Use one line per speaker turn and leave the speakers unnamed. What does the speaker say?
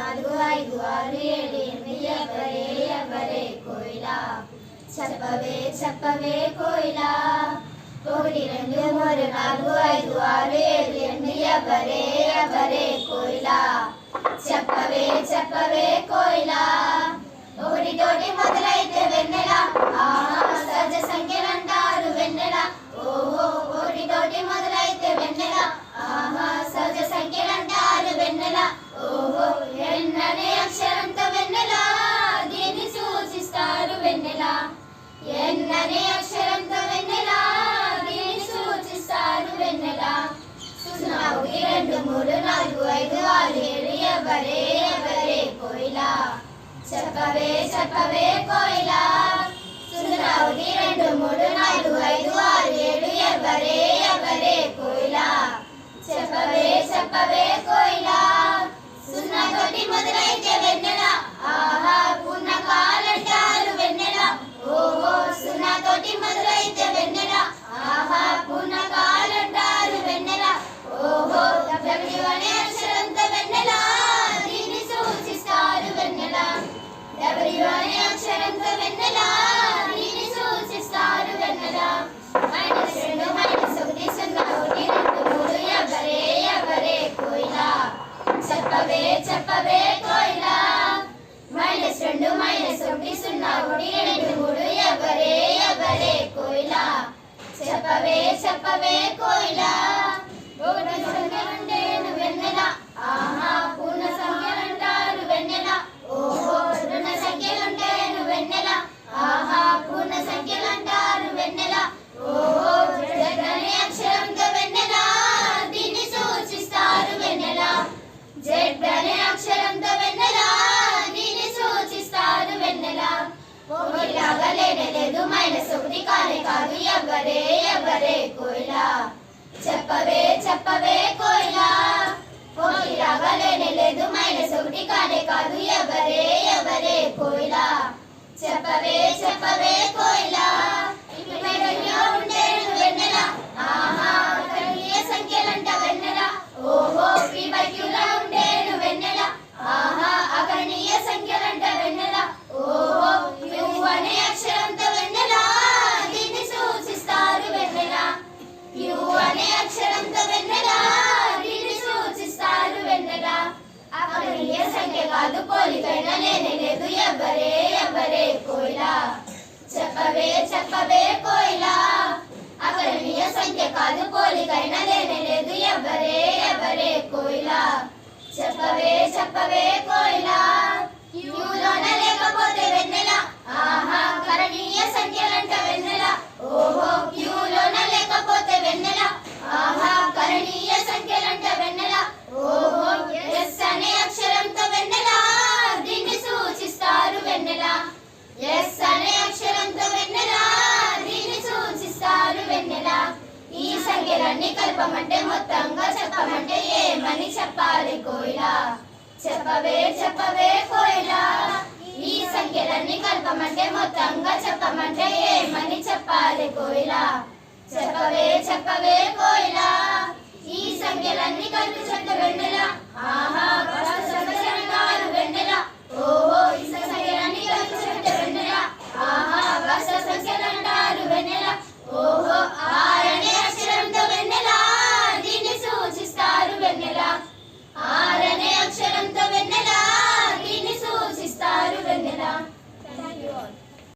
నాలుగు ఐదు ఆరు ఏడు ఎనిమిది ఎవరే ఎవరే కోయిలా చెప్పవే చెప్పవే కోయిలా ఒకటి రెండు మూడు నాలుగు ఐదు ఆరు ఏడు ఎనిమిది ఎవరే ఎవరే కోయిలా చెప్పవే చెప్పవే కోయిలా ఒకటితోటి మొదలైతే వెన్నెల సహజ సంఖ్యలంటారు వెన్నెల ఓహో ఒకటితోటి మొదలైతే వెన్నెల సహజ సంఖ్యలంటారు వెన్నెల ఓహో ఎన్ననే అక్షరంతో వెన్నెల దీన్ని సూచిస్తారు వెన్నెల ఎన్ననే అక్షరంతో వెన్నెల దీన్ని సూచిస్తారు వెన్నెల సున్నా ఒకటి రెండు మూడు నాలుగు ఐదు ఆరు ఏడు ఎవరే ఎవరే కోయిలా చెప్పవే చెప్పవే కోయిలా సున్నా ఒకటి రెండు మూడు నాలుగు ఐదు ఆరు ఏడు ఎవరే ఎవరే కోయిలా చెప్పవే చెప్పవే కోయిలా సున్నా తోటి మొదలైతే వెన్నెల ఆహా పూర్ణకాలంటారు వెన్నెల ఓహో సున్నా తోటి మొదలైతే వెన్నెల ఆహా పూర్ణకాలంటారు వెన్నెల ఓహో డబ్ల్యూ అనే అక్షరంతో వెన్నెల దీన్ని సూచిస్తారు వెన్నెల డబ్ల్యూ అనే అక్షరంతో వెన్నెల దీన్ని సూచిస్తారు వెన్నెల మైనస్ రెండు మైనస్ ఒకటి సున్నా ఒకటి రెండు మూడు ఎవరే ఎవరే కోయిలా చెప్పవే చెప్పవే కోయిలా మైనస్ రెండు మైనస్ ఒకటి సున్నా ఒకటి రెండు మూడు ఎవరే ఎవరే కోయిలా చెప్పవే చెప్పవే కోయిలా ఒకటి సంఖ్యలుంటేను వెన్నెల ఆహా పూర్ణ సంఖ్యలంటారు వెన్నెల ఓహో రుణ సంఖ్యలుంటేను వెన్నెల ఆహా పూర్ణ సంఖ్యలంటారు వెన్నెల ఓహో జడ్ అనే అక్షరంతో వెన్నెల దీన్ని సూచిస్తారు వెన్నెల జడ్ అనే అక్షరంతో వెన్నెల దీన్ని సూచిస్తారు వెన్నెల ఒకటిలాగా లేనే లేదు మైనస్ ఒకటి కానే కాదు ఎవరే ఎవరే కోయిలా చెప్పవే చెప్పవే కోయిలా ఒకటిలాగా లేనే లేదు మైనస్ ఒకటి కానే కాదు ఎవరే ఎవరే కోయిలా చెప్పవే చెప్పవే కోయిలా ఉండేను వెన్నెల ఆహా కరణీయ సంఖ్యలంట వెన్నెల ఓహో పి బై క్యూలా ఉండేను వెన్నెల ఆహా అకరణీయ సంఖ్యలంట వెన్నెల ఓహో క్యూ అనే అక్షరంతో వెన్నెల దీన్ని సూచిస్తారు వెన్నెల క్యూ అనే అక్షరంతో వెన్నెల దీన్ని సూచిస్తారు వెన్నెల అకరణీయ సంఖ్య కాదు పోలికైనా లేనే లేదు ఎవరే ఎవరే కోయిలా చెప్పవే చెప్పవే కోయిలా అకరణీయ సంఖ్య కాదు పోలికైనా లేనే లేదు ఎవరే ఎవరే కోయిలా చెప్పవే చెప్పవే కోయిలా క్యూలోన లేకపోతే వెన్నెల ఆహా కరణీయ సంఖ్యలంట వెన్నెల ఓహో క్యూలోన లేకపోతే వెన్నెల ఆహా కరణీయ సంఖ్యలంట వెన్నెల ఓహో ఎస్ అనే అక్షరంతో వెన్నెల దీన్ని సూచిస్తారు వెన్నెల ఎస్ అనే అక్షరంతో వెన్నెల దీన్ని సూచిస్తారు వెన్నెల ఈ సంఖ్యలన్నీ కలపమంటే మొత్తంగా చెప్పమంటే ఏమని చెప్పాలి కోయిలా చెప్పవే చెప్పవే కోయిలా ఈ సంఖ్యలన్నీ కలపమంటే మొత్తంగా చెప్పమంటే ఏమని చెప్పాలి కోయిలా చెప్పవే చెప్పవే కోయిలా ఈ సంఖ్యలన్నీ కలిపి చెత్త వెన్నెల